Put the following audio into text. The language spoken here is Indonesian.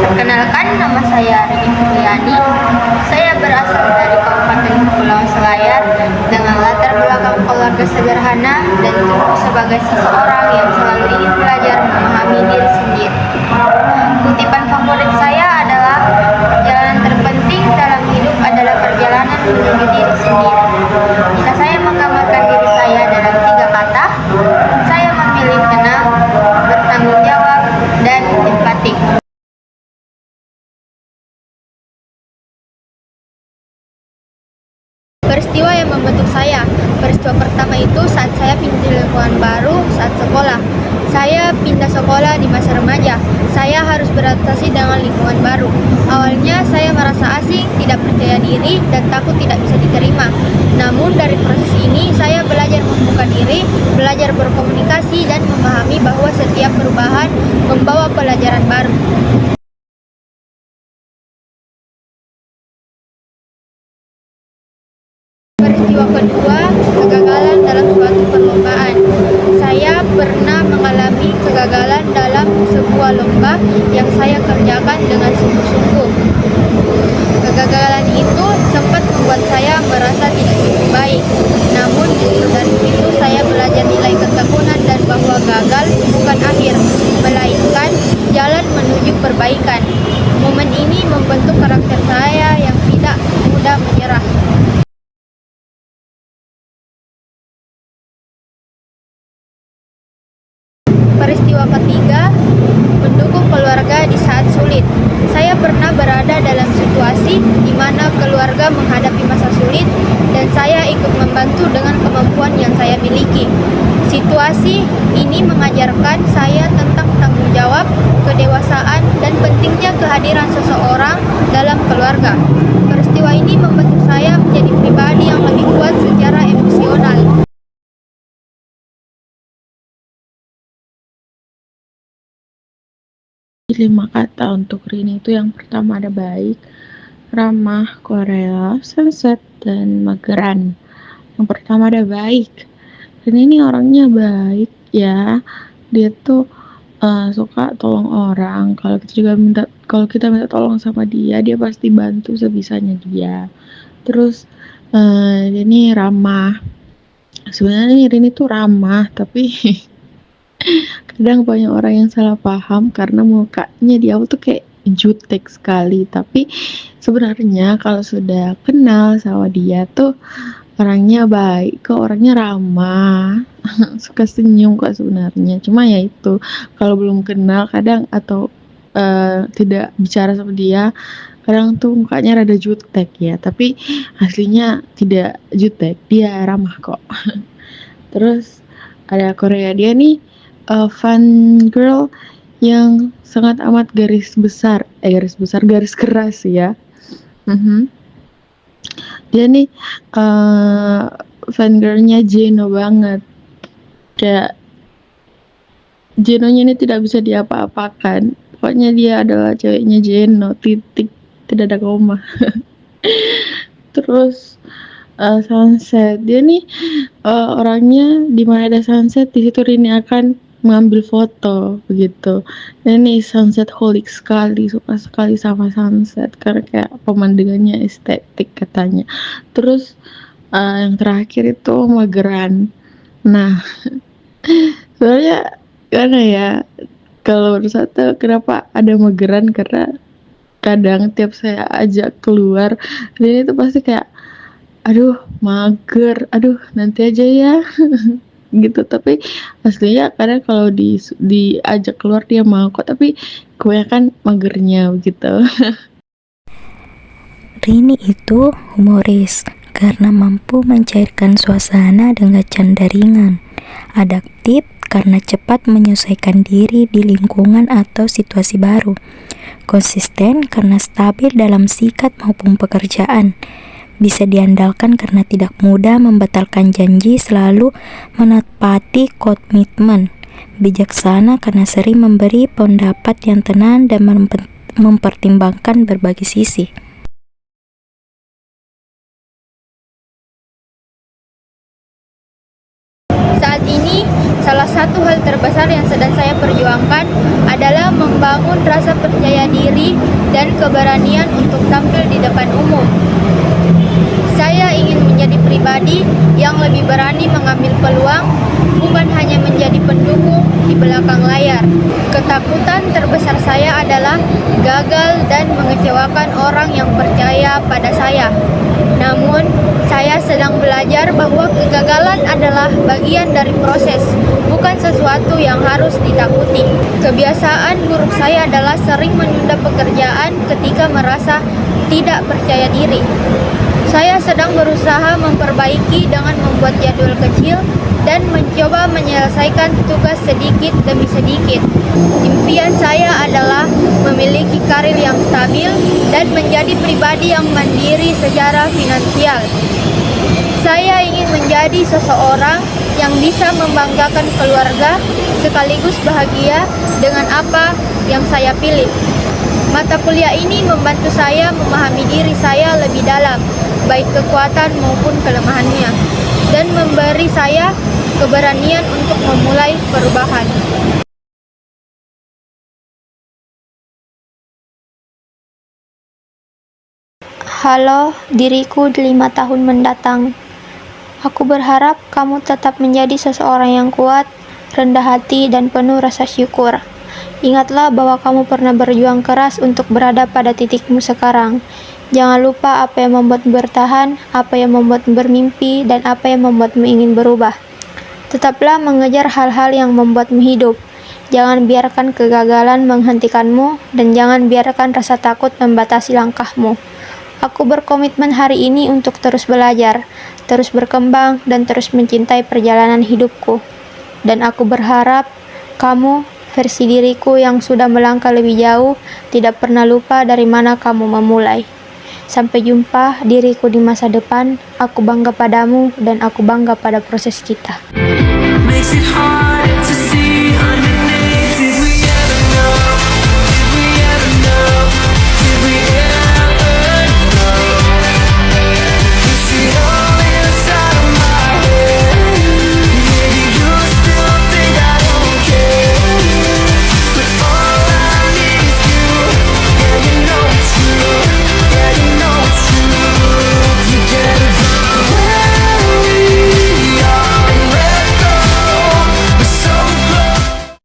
Perkenalkan, nama saya Rini Fitriani. Saya berasal dari Kabupaten Kepulauan Selayar dengan latar belakang keluarga sederhana dan tumbuh sebagai seseorang yang selalu ingin belajar memahami diri sendiri. Kutipan favorit saya adalah, "Jalan terpenting dalam hidup adalah perjalanan menuju diri sendiri." Jika saya menggambarkan diri saya dalam 3 kata, saya memilih tenang, bertanggung jawab, dan empatik. Peristiwa yang membentuk saya. Peristiwa pertama itu saat saya pindah di lingkungan baru saat sekolah. Saya pindah sekolah di masa remaja. Saya harus beradaptasi dengan lingkungan baru. Awalnya saya merasa asing, tidak percaya diri, dan takut tidak bisa diterima. Namun dari proses ini saya belajar membuka diri, belajar berkomunikasi, dan memahami bahwa setiap perubahan membawa pelajaran baru. Peristiwa kedua, kegagalan dalam suatu perlombaan. Saya pernah mengalami kegagalan dalam sebuah lomba yang saya kerjakan dengan sungguh-sungguh. Kegagalan itu sempat membuat saya merasa tidak cukup baik. Namun justru dari situ saya belajar nilai ketekunan dan bahwa gagal bukan akhir, melainkan jalan menuju perbaikan. Momen ini membentuk karakter saya yang tidak mudah menyerah. Peristiwa ketiga, mendukung keluarga di saat sulit. Saya pernah berada dalam situasi di mana keluarga menghadapi masa sulit dan saya ikut membantu dengan kemampuan yang saya miliki. Situasi ini mengajarkan saya tentang tanggung jawab, kedewasaan, dan pentingnya kehadiran seseorang dalam keluarga. Peristiwa ini membentuk saya menjadi pribadi yang lebih kuat secara emosional. 5 kata untuk Rini itu yang pertama ada baik, ramah, korea, sunset, dan mageran. Yang pertama ada baik. Rini ini orangnya baik ya. Dia tuh suka tolong orang. Kalau kita minta tolong sama dia pasti bantu sebisanya dia. Terus dia ini ramah. Sebenarnya Rini tuh ramah, tapi kadang banyak orang yang salah paham karena mukanya di awal tuh kayak jutek sekali, tapi sebenarnya kalau sudah kenal sama dia tuh orangnya baik kok, orangnya ramah, suka senyum kok sebenarnya. Cuma ya itu, kalau belum kenal kadang atau tidak bicara sama dia kadang tuh mukanya rada jutek ya, tapi aslinya tidak jutek, dia ramah kok. Terus ada Korea, dia nih fun girl yang sangat amat garis keras ya. Dia nih fan girlnya Jeno banget, kayak Jenonya ini tidak bisa diapa-apakan, pokoknya dia adalah ceweknya Jeno, titik, tidak ada koma. Terus sunset, dia nih orangnya di mana ada sunset di situ Rini akan mengambil foto begitu. Dan nih sunset holic sekali, suka sekali sama sunset karena kayak pemandangannya estetik katanya. Terus yang terakhir itu mageran. Nah, sebenarnya gimana ya, kalau menurut saya kenapa ada mageran, karena kadang tiap saya ajak keluar Rini itu pasti kayak, aduh mager, aduh nanti aja ya gitu. Tapi aslinya kadang kalau diajak keluar dia mau kok, tapi kebanyakan magernya begitu. Rini itu humoris karena mampu mencairkan suasana dengan canda ringan. Adaptif karena cepat menyesuaikan diri di lingkungan atau situasi baru. Konsisten karena stabil dalam sikap maupun pekerjaan. Bisa diandalkan karena tidak mudah membatalkan janji, selalu menepati komitmen. Bijaksana karena sering memberi pendapat yang tenang dan mempertimbangkan berbagai sisi. Saat ini Salah satu hal terbesar yang sedang saya perjuangkan adalah membangun rasa percaya diri dan keberanian untuk tampil di depan umum. Saya ingin menjadi pribadi yang lebih berani mengambil peluang, bukan hanya menjadi pendukung di belakang layar. Ketakutan terbesar saya adalah gagal dan mengecewakan orang yang percaya pada saya. Namun, saya sedang belajar bahwa kegagalan adalah bagian dari proses, bukan sesuatu yang harus ditakuti. Kebiasaan buruk saya adalah sering menunda pekerjaan ketika merasa tidak percaya diri. Saya sedang berusaha memperbaiki dengan membuat jadwal kecil dan mencoba menyelesaikan tugas sedikit demi sedikit. Impian saya adalah memiliki karir yang stabil dan menjadi pribadi yang mandiri secara finansial. Saya ingin menjadi seseorang yang bisa membanggakan keluarga sekaligus bahagia dengan apa yang saya pilih. Mata kuliah ini membantu saya memahami diri saya lebih dalam, baik kekuatan maupun kelemahannya, dan memberi saya keberanian untuk memulai perubahan. Halo, diriku 5 tahun mendatang. Aku berharap kamu tetap menjadi seseorang yang kuat, rendah hati, dan penuh rasa syukur. Ingatlah bahwa kamu pernah berjuang keras untuk berada pada titikmu sekarang. Jangan lupa apa yang membuatmu bertahan, apa yang membuatmu bermimpi, dan apa yang membuatmu ingin berubah. Tetaplah mengejar hal-hal yang membuatmu hidup. Jangan biarkan kegagalan menghentikanmu, dan jangan biarkan rasa takut membatasi langkahmu. Aku berkomitmen hari ini untuk terus belajar, terus berkembang, dan terus mencintai perjalanan hidupku. Dan aku berharap kamu, versi diriku yang sudah melangkah lebih jauh, tidak pernah lupa dari mana kamu memulai. Sampai jumpa diriku di masa depan. Aku bangga padamu dan aku bangga pada proses kita. Makes it hard.